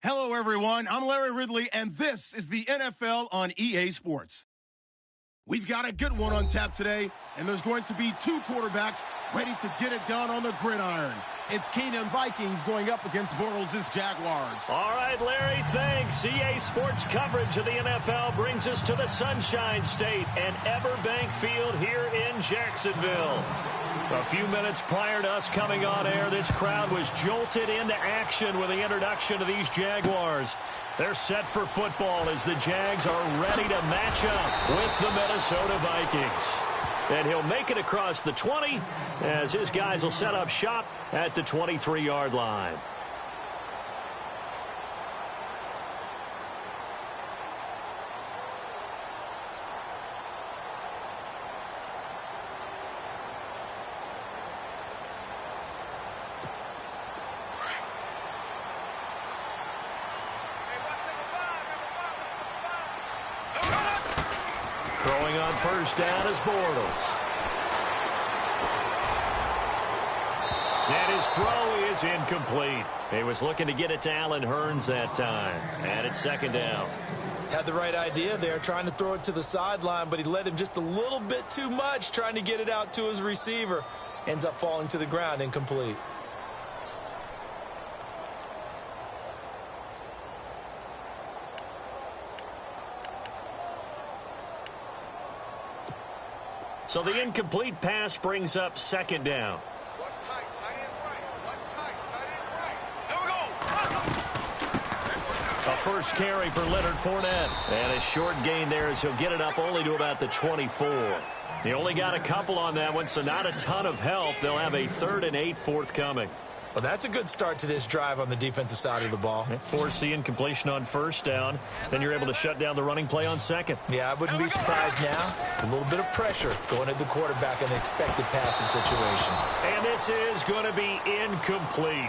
Hello, everyone. I'm Larry Ridley, and this is the NFL on EA Sports. We've got a good one on tap today, and there's going to be two quarterbacks ready to get it done on the gridiron. It's Keenan Vikings going up against Bortles' Jaguars. All right, Larry, thanks. EA Sports coverage of the NFL brings us to the Sunshine State and Everbank Field here in Jacksonville. A few minutes prior to us coming on air, this crowd was jolted into action with the introduction of these Jaguars. They're set for football as the Jags are ready to match up with the Minnesota Vikings. And he'll make it across the 20 as his guys will set up shop at the 23-yard line. Throwing on first down is Bortles. And his throw is incomplete. He was looking to get it to Allen Hurns that time. And it's second down. Had the right idea there, trying to throw it to the sideline, but he led him just a little bit too much, trying to get it out to his receiver. Ends up falling to the ground, incomplete. So the incomplete pass brings up second down. Watch tight, tight end right. Watch tight, tight end right. There we go. A first carry for Leonard Fournette. And a short gain there as he'll get it up only to about the 24. He only got a couple on that one, so not a ton of help. They'll have a 3rd and 8 forthcoming. Well, that's a good start to this drive on the defensive side of the ball. Force the incompletion on first down. Then you're able to shut down the running play on second. Yeah, I wouldn't be surprised now. A little bit of pressure going at the quarterback in an expected passing situation. And this is going to be incomplete.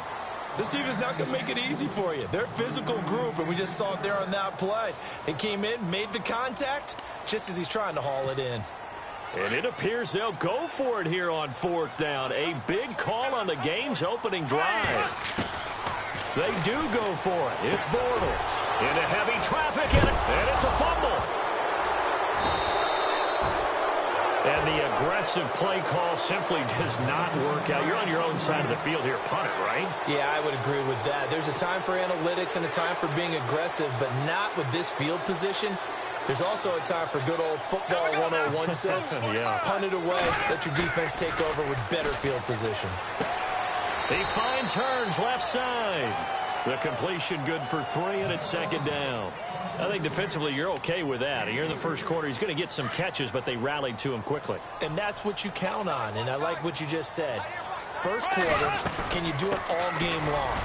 This defense is not going to make it easy for you. They're a physical group, and we just saw it there on that play. They came in, made the contact, just as he's trying to haul it in. And it appears they'll go for it here on 4th down. A big call on the game's opening drive. They do go for it. It's Bortles into heavy traffic, and it's a fumble. And the aggressive play call simply does not work out. You're on your own side of the field here. Punt it, right? Yeah, I would agree with that. There's a time for analytics and a time for being aggressive, but not with this field position. There's also a time for good old football 101 sense. Yeah. Punt it away. Let your defense take over with better field position. He finds Hurns left side. The completion good for 3, and it's second down. I think defensively you're okay with that. Here in the first quarter, he's going to get some catches, but they rallied to him quickly. And that's what you count on, and I like what you just said. First quarter, can you do it all game long?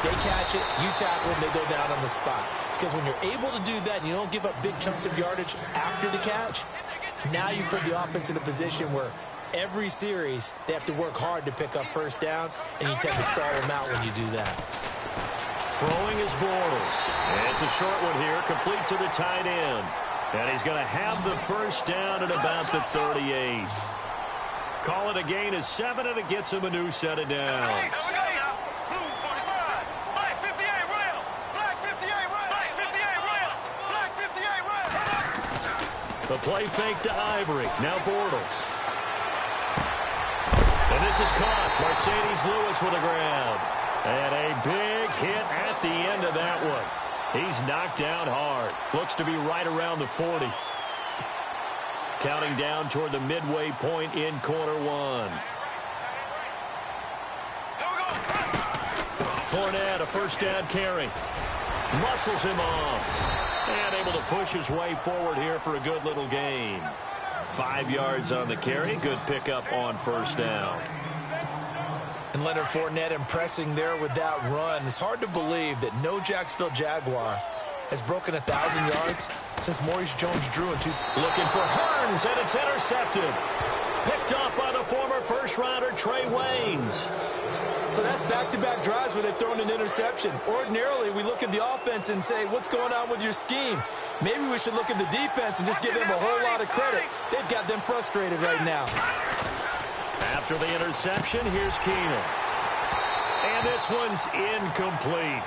They catch it, you tackle it, they go down on the spot. Because when you're able to do that and you don't give up big chunks of yardage after the catch, now you put the offense in a position where every series they have to work hard to pick up first downs, and you tend to stall them out when you do that. Throwing is Bortles. And it's a short one here, complete to the tight end. And he's going to have the first down at about the 38. Call it a gain of 7, and it gets him a new set of downs. The play fake to Ivory. Now Bortles. And this is caught. Mercedes Lewis with a grab. And a big hit at the end of that one. He's knocked down hard. Looks to be right around the 40. Counting down toward the midway point in quarter 1. Fournette, a first down carry. Muscles him off. And able to push his way forward here for a good little gain. 5 yards on the carry. Good pickup on first down. And Leonard Fournette impressing there with that run. It's hard to believe that no Jacksonville Jaguar has broken 1,000 yards since Maurice Jones-Drew in Looking for Hurns, and it's intercepted. Picked up by the former first-rounder Trey Waynes. So that's back-to-back drives where they've thrown an interception. Ordinarily, we look at the offense and say, what's going on with your scheme? Maybe we should look at the defense and just give them a whole lot of credit. They've got them frustrated right now. After the interception, here's Keenan. And this one's incomplete.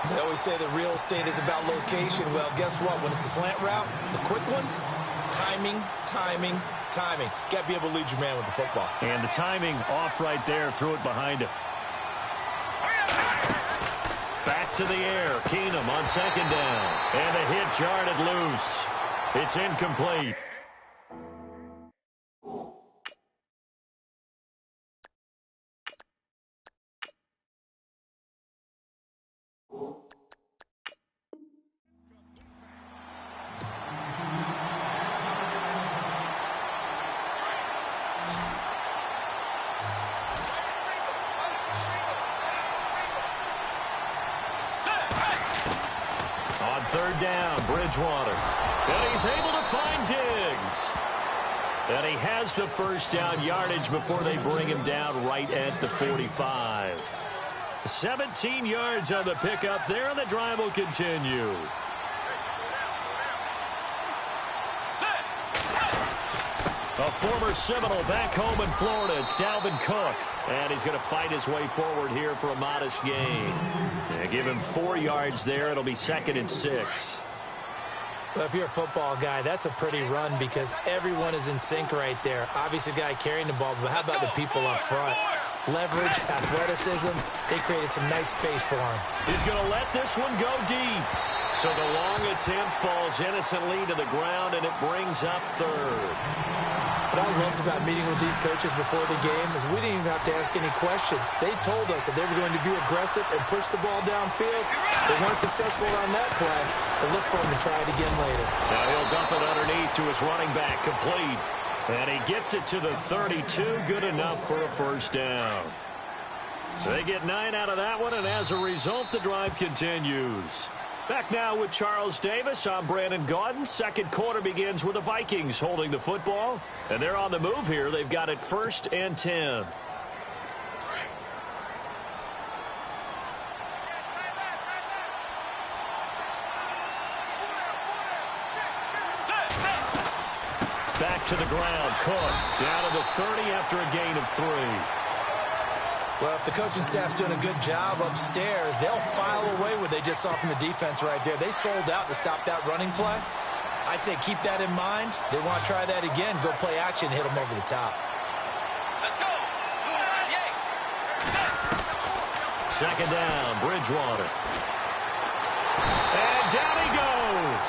They always say that real estate is about location. Well, guess what? When it's a slant route, the quick ones, timing, timing, timing. Got to be able to lead your man with the football. And the timing off right there. Threw it behind him. Back to the air. Keenum on second down. And the hit jarred it loose. It's incomplete. Third down, Bridgewater. And he's able to find Diggs. And he has the first down yardage before they bring him down right at the 45. 17 yards on the pickup there, and the drive will continue. A former Seminole back home in Florida. It's Dalvin Cook. And he's going to fight his way forward here for a modest gain. Yeah, give him 4 yards there. It'll be 2nd and 6. Well, if you're a football guy, that's a pretty run because everyone is in sync right there. Obviously, the guy carrying the ball, but how about the people up front? Leverage, athleticism, they created some nice space for him. He's going to let this one go deep. So the long attempt falls innocently to the ground, and it brings up 3rd. What I loved about meeting with these coaches before the game is we didn't even have to ask any questions. They told us that they were going to be aggressive and push the ball downfield. They weren't successful on that play, but look for them to try it again later. Now he'll dump it underneath to his running back, complete. And he gets it to the 32, good enough for a first down. They get 9 out of that one, and as a result, the drive continues. Back now with Charles Davis. I'm Brandon Gaudin. Second quarter begins with the Vikings holding the football. And they're on the move here. They've got it 1st and 10. Back to the ground. Cook down to the 30 after a gain of 3. Well, if the coaching staff's doing a good job upstairs, they'll file away what they just saw from the defense right there. They sold out to stop that running play. I'd say keep that in mind. They want to try that again. Go play action, hit them over the top. Let's go. Second down, Bridgewater. And down he goes.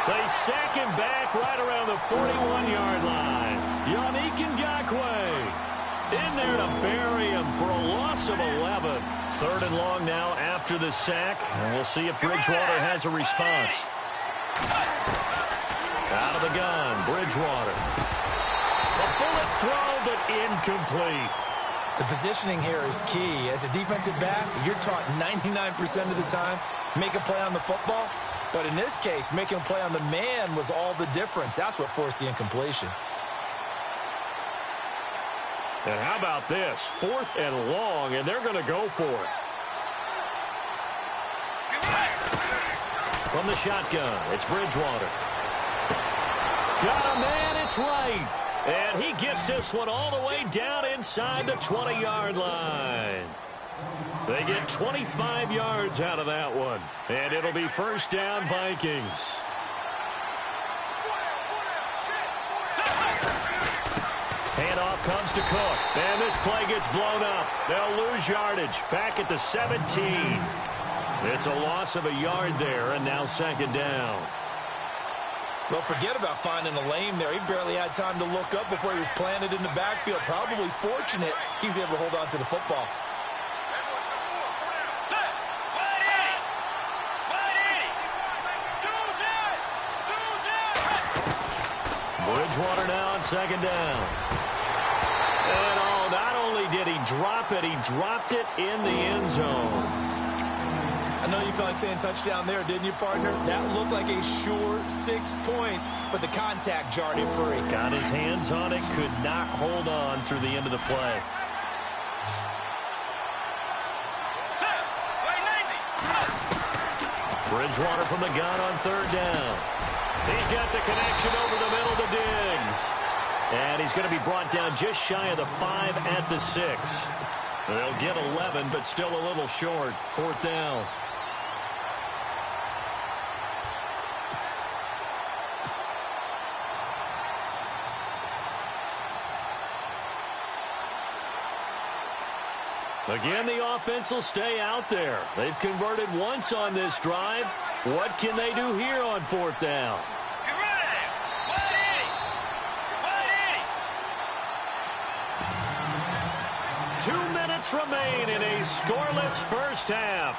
They sack him back right around the 41-yard line. Yannick Ngakoue in there to bury him for a loss of 11. 3rd and long now after the sack. And we'll see if Bridgewater has a response. Out of the gun, Bridgewater. A bullet throw, but incomplete. The positioning here is key. As a defensive back, you're taught 99% of the time, make a play on the football. But in this case, making a play on the man was all the difference. That's what forced the incompletion. And how about this? 4th and long, and they're going to go for it. From the shotgun, it's Bridgewater. Got a man, it's right. And he gets this one all the way down inside the 20-yard line. They get 25 yards out of that one. And it'll be first down, Vikings. Handoff comes to Cook. And this play gets blown up. They'll lose yardage. Back at the 17. It's a loss of a yard there, and now second down. Well, forget about finding a lane there. He barely had time to look up before he was planted in the backfield. Probably fortunate he was able to hold on to the football. Bridgewater now on second down. And oh, not only did he drop it, he dropped it in the end zone. I know you felt like saying touchdown there, didn't you, partner? That looked like a sure 6 points, but the contact jarred it free. Got his hands on it, could not hold on through the end of the play. Bridgewater from the gun on third down. He's got the connection over the middle to Diggs. And he's going to be brought down just shy of the 5 at the 6. They'll get 11, but still a little short. Fourth down. Again, the offense will stay out there. They've converted once on this drive. What can they do here on 4th down? Get ready. 180. 2 minutes remain in a scoreless first half.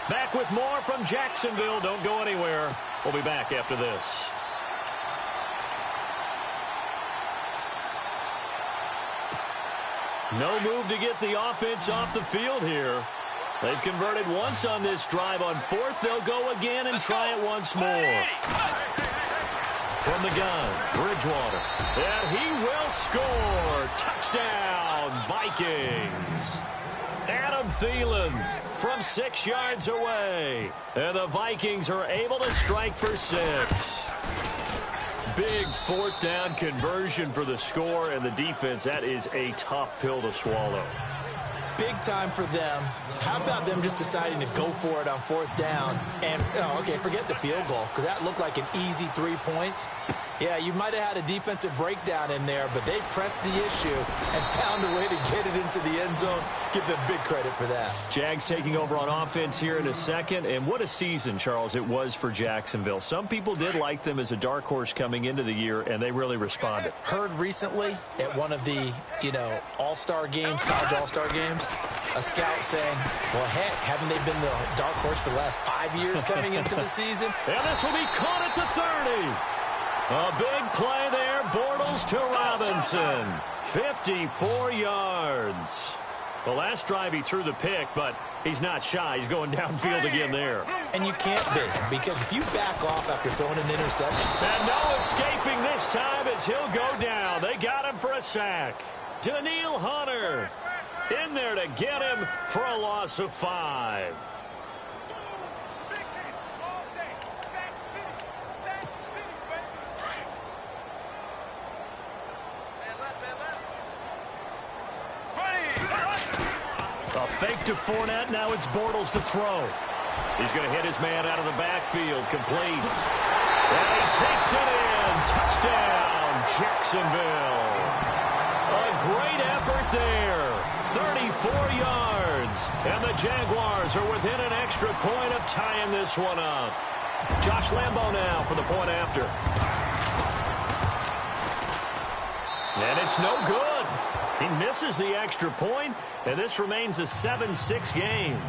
Back with more from Jacksonville. Don't go anywhere. We'll be back after this. No move to get the offense off the field here. They've converted once on this drive. On 4th, they'll go again and try it once more. From the gun, Bridgewater. And he will score. Touchdown, Vikings. Adam Thielen from 6 yards away. And the Vikings are able to strike for 6. Big 4th down conversion for the score, and the defense, that is a tough pill to swallow. Big time for them. How about them just deciding to go for it on 4th down? And, okay, forget the field goal, because that looked like an easy 3 points. Yeah, you might have had a defensive breakdown in there, but they pressed the issue and found a way to get it into the end zone. Give them big credit for that. Jags taking over on offense here in a second, and what a season, Charles, it was for Jacksonville. Some people did like them as a dark horse coming into the year, and they really responded. Heard recently at one of the, all-star games, college all-star games, a scout saying, well, heck, haven't they been the dark horse for the last 5 years coming into the season? And this will be caught at the 30. A big play there, Bortles to Robinson. 54 yards. The last drive he threw the pick, but he's not shy. He's going downfield again there. And you can't be, because if you back off after throwing an interception. And no escaping this time as he'll go down. They got him for a sack. Daniil Hunter in there to get him for a loss of 5. A fake to Fournette. Now it's Bortles to throw. He's going to hit his man out of the backfield. Complete. And he takes it in. Touchdown, Jacksonville. A great effort there. 34 yards. And the Jaguars are within an extra point of tying this one up. Josh Lambo now for the point after. And it's no good. He misses the extra point, and this remains a 7-6 game.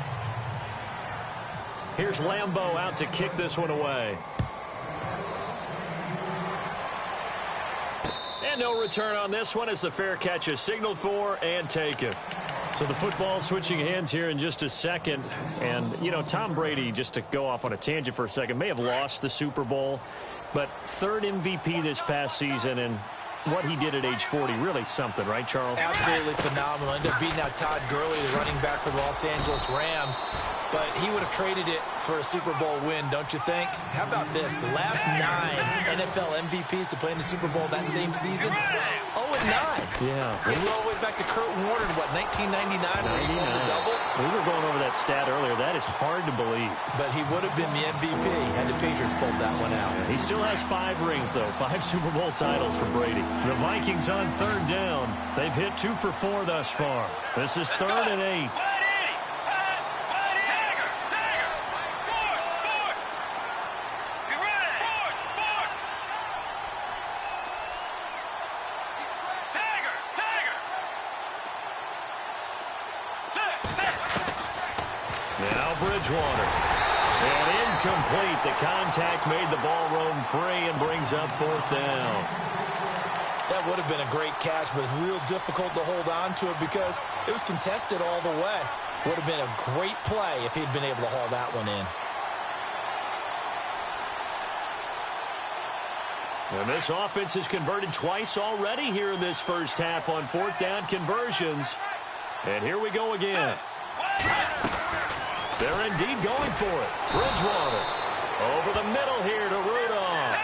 Here's Lambo out to kick this one away. And no return on this one as the fair catch is signaled for and taken. So the football switching hands here in just a second. And, Tom Brady, just to go off on a tangent for a second, may have lost the Super Bowl, but 3rd MVP this past season, and what he did at age 40, really something, right, Charles? Absolutely phenomenal. Ended up beating out Todd Gurley, the running back for the Los Angeles Rams. But he would have traded it for a Super Bowl win, don't you think? How about this? The last 9 NFL MVPs to play in the Super Bowl that same season, 0-9. Yeah. You go all the way back to Kurt Warner in, 1999 when he won the double? We were going over that stat earlier. That is hard to believe. But he would have been the MVP had the Patriots pulled that one out. He still has 5 rings, though. 5 Super Bowl titles for Brady. The Vikings on 3rd down. They've hit 2 for 4 thus far. This is 3rd and 8. Now Bridgewater. And incomplete. The contact made the ball roam free and brings up 4th down. That would have been a great catch, but it's real difficult to hold on to it because it was contested all the way. Would have been a great play if he'd been able to haul that one in. And this offense has converted twice already here in this first half on 4th down conversions. And here we go again. They're indeed going for it. Bridgewater over the middle here to Rudolph.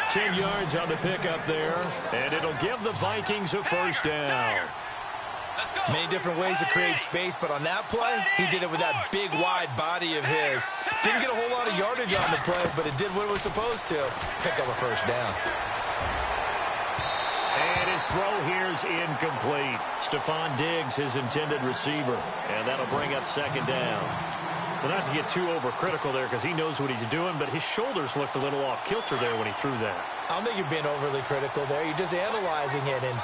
10 yards on the pickup there, and it'll give the Vikings a 1st down. Many different ways to create space, but on that play, he did it with that big, wide body of his. Didn't get a whole lot of yardage on the play, but it did what it was supposed to. Pick up a 1st down. And his throw here's incomplete. Stephon Diggs, his intended receiver. And that'll bring up second down. Well, not to get too overcritical there because he knows what he's doing, but his shoulders looked a little off-kilter there when he threw that. I don't think you're being overly critical there. You're just analyzing it, and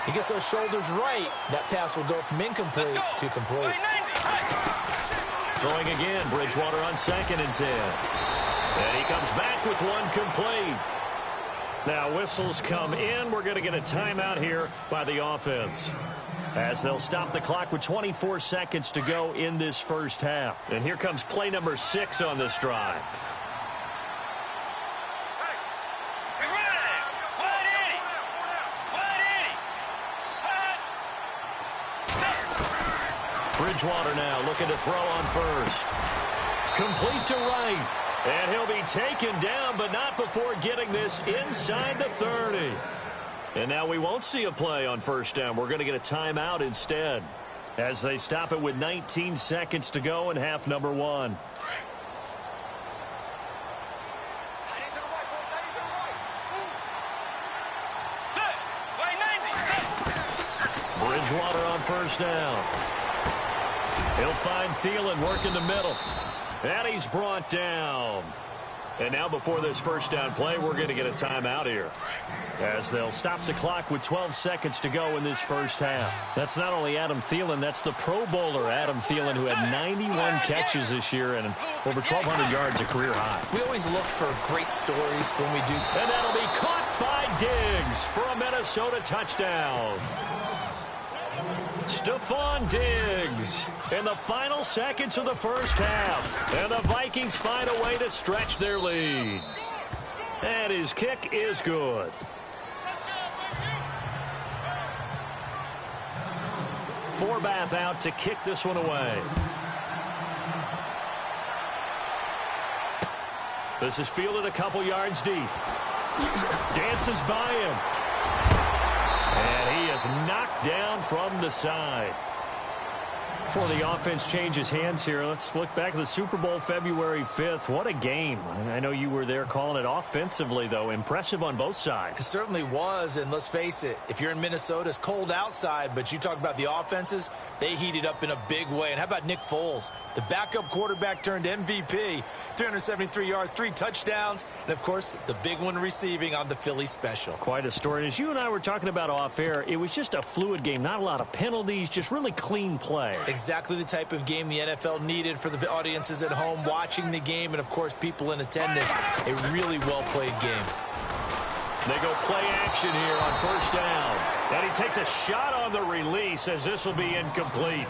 he gets those shoulders right. That pass will go from incomplete to complete. Throwing again, Bridgewater on 2nd and 10. And he comes back with one complete. Now whistles come in. We're going to get a timeout here by the offense, as they'll stop the clock with 24 seconds to go in this first half. And here comes play number 6 on this drive. Bridgewater now looking to throw on first. Complete to right. And he'll be taken down, but not before getting this inside the 30. And now we won't see a play on first down. We're going to get a timeout instead, as they stop it with 19 seconds to go in half number 1. Bridgewater on first down. He'll find Thielen working the middle. And he's brought down. And now before this first down play, we're going to get a timeout here, as they'll stop the clock with 12 seconds to go in this first half. That's not only Adam Thielen, that's the Pro Bowler Adam Thielen, who had 91 catches this year and over 1,200 yards, a career high. We always look for great stories when we do. And that'll be caught by Diggs for a Minnesota touchdown. Stephon Diggs in the final seconds of the first half. And the Vikings find a way to stretch their lead. And his kick is good. Forbath out to kick this one away. This is fielded a couple yards deep. Dances by him. And he is knocked down from the side. Before the offense changes hands here, let's look back at the Super Bowl February 5th. What a game. I know you were there calling it offensively, though. Impressive on both sides. It certainly was, and let's face it, if you're in Minnesota, it's cold outside, but you talk about the offenses, they heated up in a big way. And how about Nick Foles? The backup quarterback turned MVP, 373 yards, 3 touchdowns, and, of course, the big one receiving on the Philly special. Quite a story. And as you and I were talking about off air, it was just a fluid game, not a lot of penalties, just really clean play. Exactly the type of game the NFL needed for the audiences at home watching the game, and, of course, people in attendance. A really well-played game. They go play action here on first down. And he takes a shot on the release, as this will be incomplete.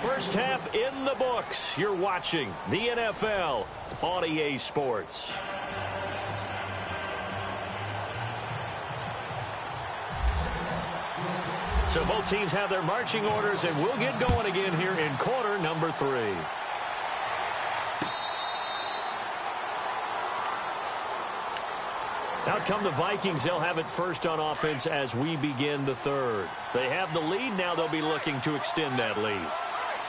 First half in the books. You're watching the NFL on EA Sports. So both teams have their marching orders, and we'll get going again here in quarter number 3. Out come the Vikings. They'll have it first on offense as we begin the third. They have the lead. Now they'll be looking to extend that lead.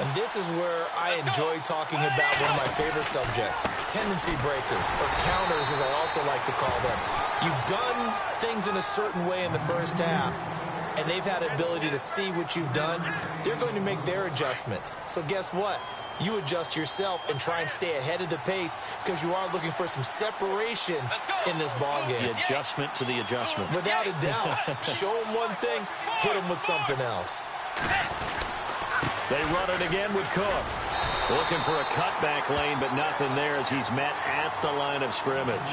And this is where I enjoy talking about one of my favorite subjects, tendency breakers, or counters as I also like to call them. You've done things in a certain way in the first half, and they've had an ability to see what you've done. They're going to make their adjustments. So guess what? You adjust yourself and try and stay ahead of the pace, because you are looking for some separation in this ballgame. The adjustment to the adjustment. Without a doubt. Show them one thing, hit them with something else. They run it again with Cook. Looking for a cutback lane, but nothing there as he's met at the line of scrimmage.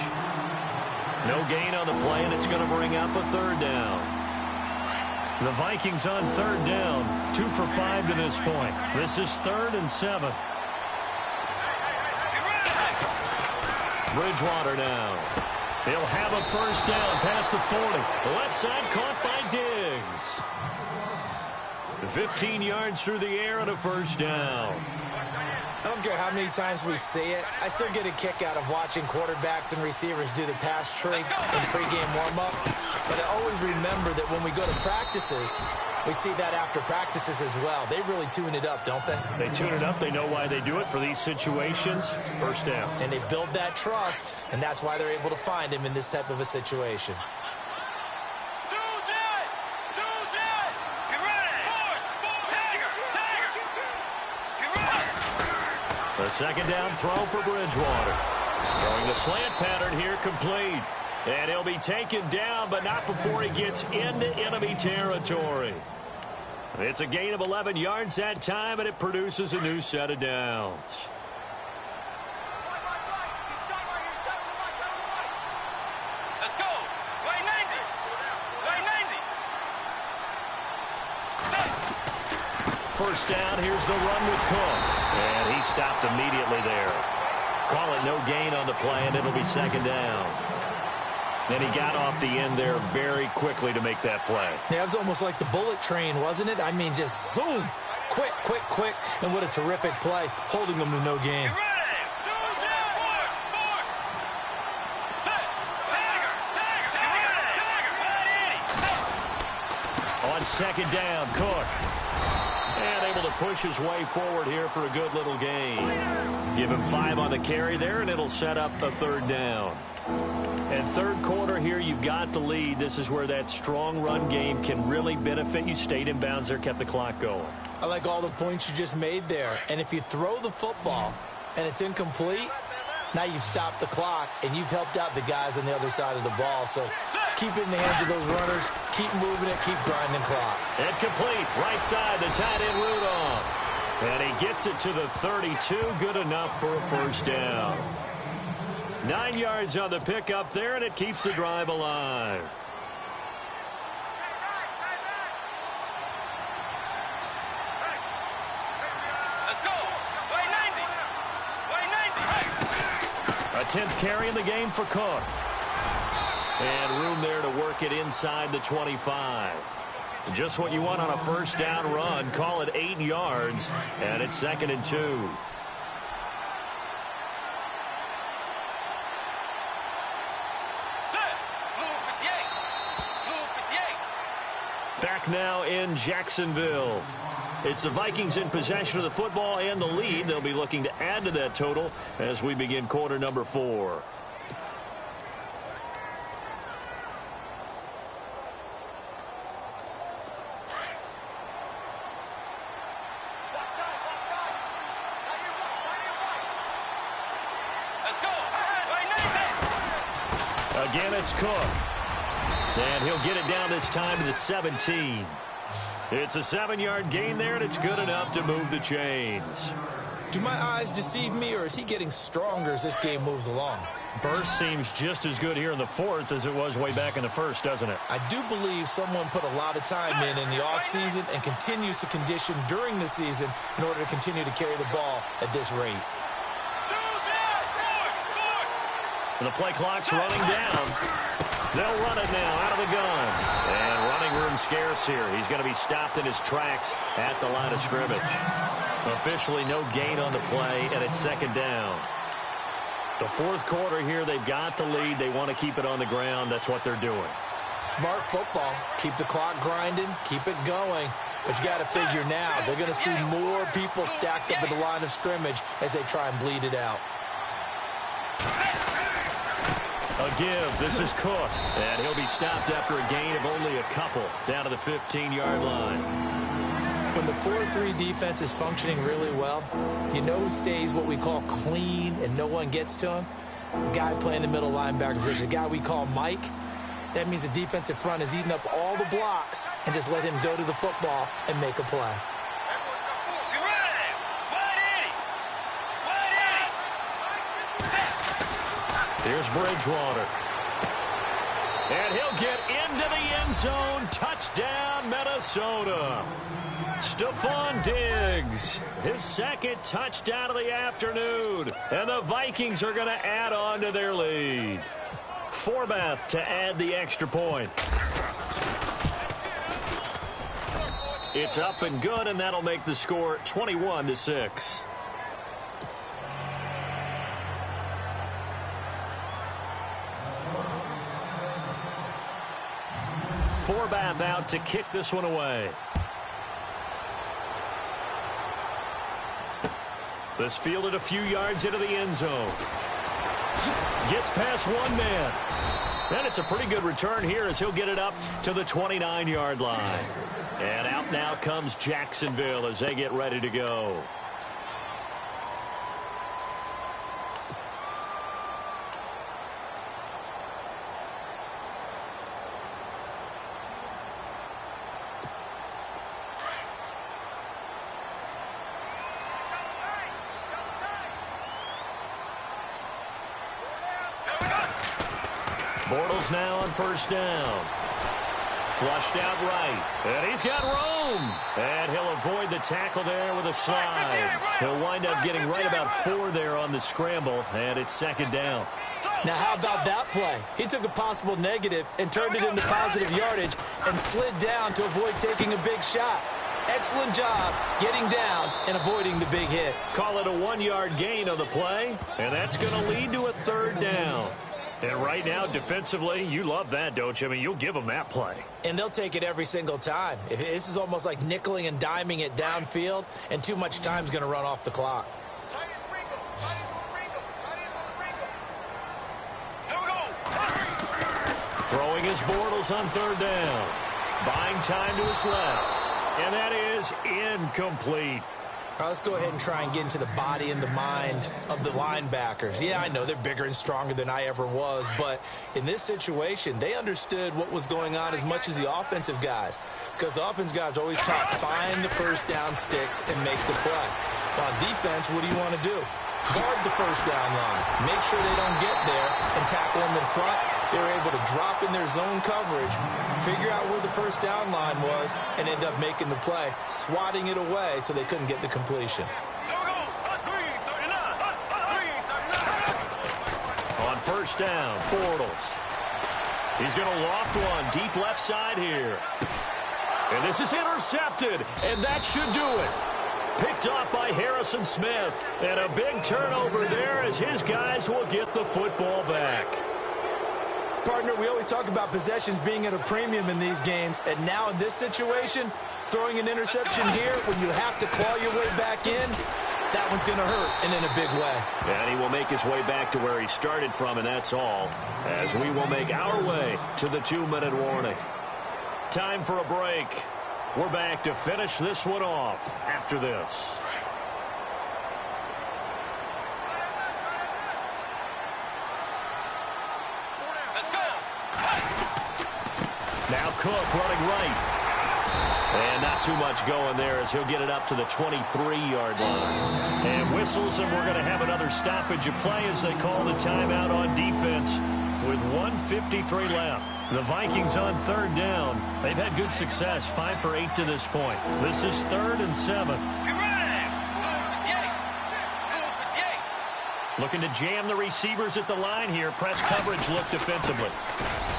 No gain on the play, and it's going to bring up a third down. The Vikings on third down, 2 for 5 to this point. This is 3rd and 7. Bridgewater now. He'll have a first down past the 40. Left side caught by Diggs. 15 yards through the air and a first down. I don't care how many times we say it, I still get a kick out of watching quarterbacks and receivers do the pass trick in pregame warm-up. But I always remember that when we go to practices, we see that after practices as well. They really tune it up, don't they? They tune it up. They know why they do it for these situations. First down. And they build that trust, and that's why they're able to find him in this type of a situation. The second down throw for Bridgewater. Throwing the slant pattern here, complete. And he'll be taken down, but not before he gets into enemy territory. It's a gain of 11 yards that time, and it produces a new set of downs. Let's go. Right 90. Right 90. First down, here's the run with Cook. And he stopped immediately there. Call it no gain on the play, and it'll be second down. And he got off the end there very quickly to make that play. Yeah, it was almost like the bullet train, wasn't it? I mean, just zoom. Quick, quick, quick. And what a terrific play, holding them to no gain. On second down, Cook. And able to push his way forward here for a good little gain. Give him 5 on the carry there, and it'll set up a third down. And third quarter here, you've got the lead. This is where that strong run game can really benefit you. Stayed in bounds there, kept the clock going. I like all the points you just made there. And if you throw the football and it's incomplete, now you've stopped the clock and you've helped out the guys on the other side of the ball. So keep it in the hands of those runners. Keep moving it. Keep grinding clock. And complete. Right side, the tight end Rudolph. And he gets it to the 32. Good enough for a first down. 9 yards on the pickup there, and it keeps the drive alive. Let's go. Right 90. Right 90. A 10th carry in the game for Cook. And room there to work it inside the 25. Just what you want on a first down run. Call it 8 yards, and it's 2nd and 2. Back now in Jacksonville. It's the Vikings in possession of the football and the lead. They'll be looking to add to that total as we begin quarter number 4. Let's go. Right 90. Again, it's Cook. And he'll get it down this time to the 17. It's a 7-yard gain there, and it's good enough to move the chains. Do my eyes deceive me, or is he getting stronger as this game moves along? Burst seems just as good here in the fourth as it was way back in the first, doesn't it? I do believe someone put a lot of time in the offseason and continues to condition during the season in order to continue to carry the ball at this rate. And the play clock's running down. They'll run it now out of the gun. And running room scarce here. He's going to be stopped in his tracks at the line of scrimmage. Officially no gain on the play, and it's second down. The fourth quarter here, they've got the lead. They want to keep it on the ground. That's what they're doing. Smart football. Keep the clock grinding. Keep it going. But you got to figure now, they're going to see more people stacked up at the line of scrimmage as they try and bleed it out. A give. This is Cook. And he'll be stopped after a gain of only a couple down to the 15-yard line. When the 4-3 defense is functioning really well, you know who stays what we call clean and no one gets to him? The guy playing the middle linebacker position, the guy we call Mike. That means the defensive front is eating up all the blocks and just let him go to the football and make a play. Here's Bridgewater. And he'll get into the end zone. Touchdown, Minnesota. Stephon Diggs, his second touchdown of the afternoon. And the Vikings are going to add on to their lead. Forbath to add the extra point. It's up and good, and that'll make the score 21-6. Forbath out to kick this one away. This fielded a few yards into the end zone. Gets past one man. And it's a pretty good return here as he'll get it up to the 29-yard line. And out now comes Jacksonville as they get ready to go. Bortles now on first down. Flushed out right. And he's got room. And he'll avoid the tackle there with a slide. He'll wind up getting right about 4 there on the scramble. And it's second down. Now, how about that play? He took a possible negative and turned it into positive yardage and slid down to avoid taking a big shot. Excellent job getting down and avoiding the big hit. Call it a 1-yard gain on the play, and that's going to lead to a third down. And right now, defensively, you love that, don't you? I mean, you'll give them that play. And they'll take it every single time. This is almost like nickeling and diming it downfield, and too much time's going to run off the clock. Throwing his Bortles on third down. Buying time to his left. And that is incomplete. All right, let's go ahead and try and get into the body and the mind of the linebackers. Yeah, I know they're bigger and stronger than I ever was, but in this situation, they understood what was going on as much as the offensive guys, because the offensive guys always taught, find the first down sticks and make the play. On defense, what do you want to do? Guard the first down line. Make sure they don't get there and tackle them in front. They were able to drop in their zone coverage, figure out where the first down line was, and end up making the play, swatting it away so they couldn't get the completion. On first down, Bortles. He's going to loft one deep left side here. And this is intercepted, and that should do it. Picked off by Harrison Smith. And a big turnover there as his guys will get the football back. Partner, we always talk about possessions being at a premium in these games, and now in this situation, throwing an interception here when you have to claw your way back in, that one's going to hurt, and in a big way. And he will make his way back to where he started from, and that's all, as we will make our way to the 2-minute warning. Time for a break. We're back to finish this one off after this. Now Cook running right. And not too much going there as he'll get it up to the 23-yard line. And whistles, and we're going to have another stoppage of play as they call the timeout on defense with 1:53 left. The Vikings on third down. They've had good success, 5 for 8 to this point. This is 3rd and 7. Looking to jam the receivers at the line here. Press coverage look defensively.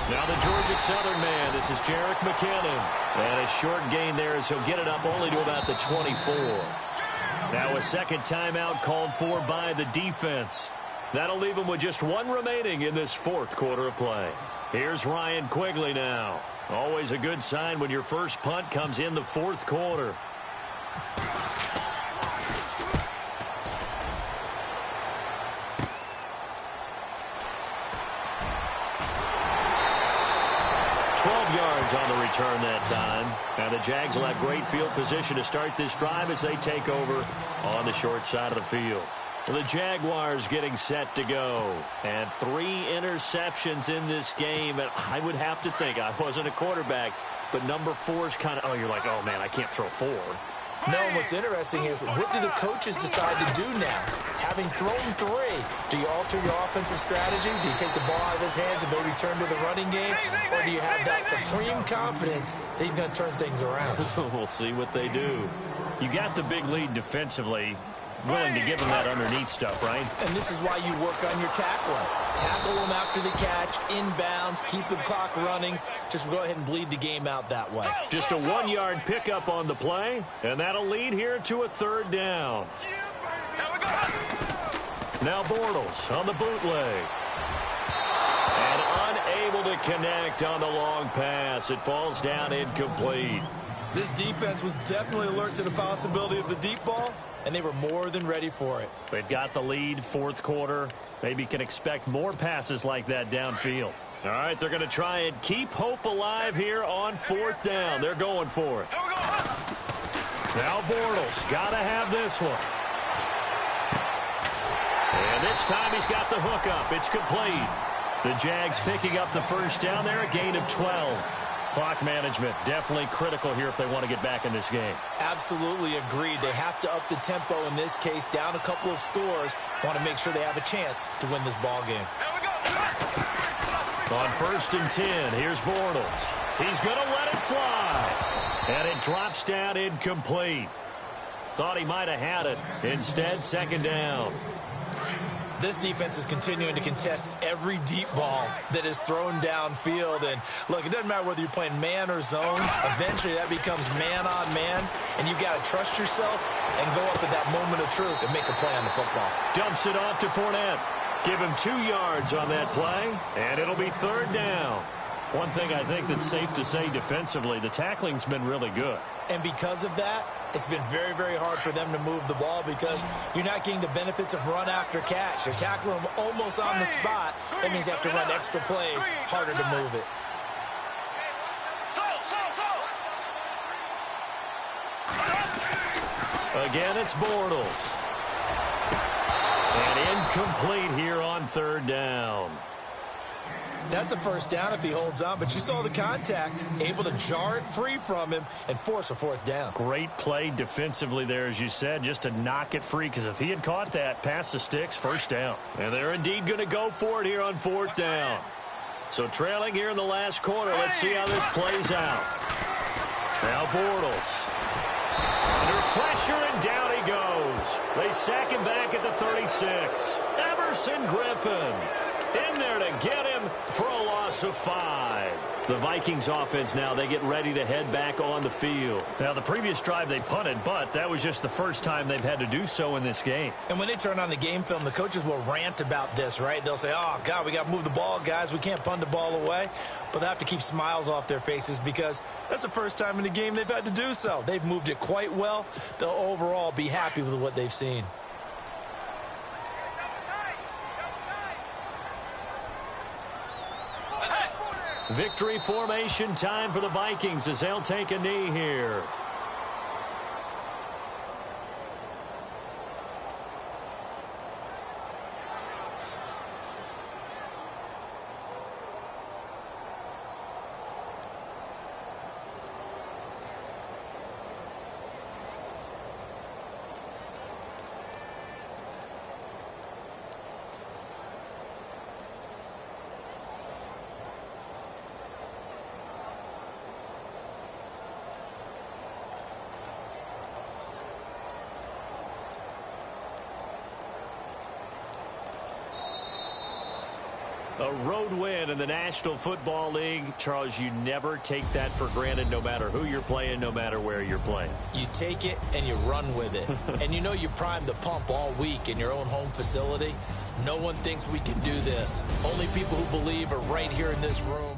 Now the Georgia Southern man. This is Jerick McKinnon. And a short gain there as he'll get it up only to about the 24. Now a second timeout called for by the defense. That'll leave him with just 1 remaining in this 4th quarter of play. Here's Ryan Quigley now. Always a good sign when your first punt comes in the 4th quarter. On the return that time. Now the Jags will have great field position to start this drive as they take over on the short side of the field. The Jaguars getting set to go. And 3 interceptions in this game. And I would have to think, I wasn't a quarterback, but number 4 is kind of, oh, you're like, oh, man, I can't throw 4. No, what's interesting is what do the coaches decide to do now? Having thrown 3, do you alter your offensive strategy? Do you take the ball out of his hands and maybe turn to the running game? Or do you have that supreme confidence that he's going to turn things around? We'll see what they do. You got the big lead defensively. Willing to give him that underneath stuff, right? And this is why you work on your tackling. Tackle them after the catch, inbounds, keep the clock running. Just go ahead and bleed the game out that way. Just a 1-yard pickup on the play, and that'll lead here to a 3rd down. Now Bortles on the bootleg. And unable to connect on the long pass. It falls down incomplete. This defense was definitely alert to the possibility of the deep ball, and they were more than ready for it. They've got the lead, 4th quarter. Maybe can expect more passes like that downfield. All right, they're going to try and keep hope alive here on 4th down. They're going for it. Now Bortles, got to have this one. And this time he's got the hook up. It's complete. The Jags picking up the first down there, a gain of 12. Clock management definitely critical here if they want to get back in this game. Absolutely agreed. They have to up the tempo in this case, down a couple of scores. Want to make sure they have a chance to win this ball game. On 1st and 10, here's Bortles. He's going to let it fly. And it drops down incomplete. Thought he might have had it. Instead, 2nd down. This defense is continuing to contest every deep ball that is thrown downfield. And, look, it doesn't matter whether you're playing man or zone. Eventually, that becomes man on man. And you've got to trust yourself and go up at that moment of truth and make a play on the football. Dumps it off to Fournette. Give him 2 yards on that play, and it'll be 3rd down. One thing I think that's safe to say defensively, the tackling's been really good. And because of that, it's been very, very hard for them to move the ball because you're not getting the benefits of run after catch. You're tackling them almost on the spot. That means you have to run extra plays, harder to move it. Again, it's Bortles. And incomplete here on 3rd down. That's a 1st down if he holds on, but you saw the contact, able to jar it free from him and force a 4th down. Great play defensively there, as you said, just to knock it free, because if he had caught that, past the sticks, 1st down. And they're indeed going to go for it here on 4th down. So trailing here in the last quarter, let's see how this plays out. Now Bortles. Under pressure, and down he goes. They sack him back at the 36. Everson Griffin in there to get him for a loss of 5. The Vikings offense now, they get ready to head back on the field. Now, the previous drive they punted, but that was just the first time they've had to do so in this game. And when they turn on the game film, the coaches will rant about this, right? They'll say, oh, God, we got to move the ball, guys. We can't punt the ball away. But they have to keep smiles off their faces because that's the first time in the game they've had to do so. They've moved it quite well. They'll overall be happy with what they've seen. Victory formation time for the Vikings as they'll take a knee here. A road win in the National Football League. Charles, you never take that for granted no matter who you're playing, no matter where you're playing. You take it and you run with it. And you know you primed the pump all week in your own home facility. No one thinks we can do this. Only people who believe are right here in this room.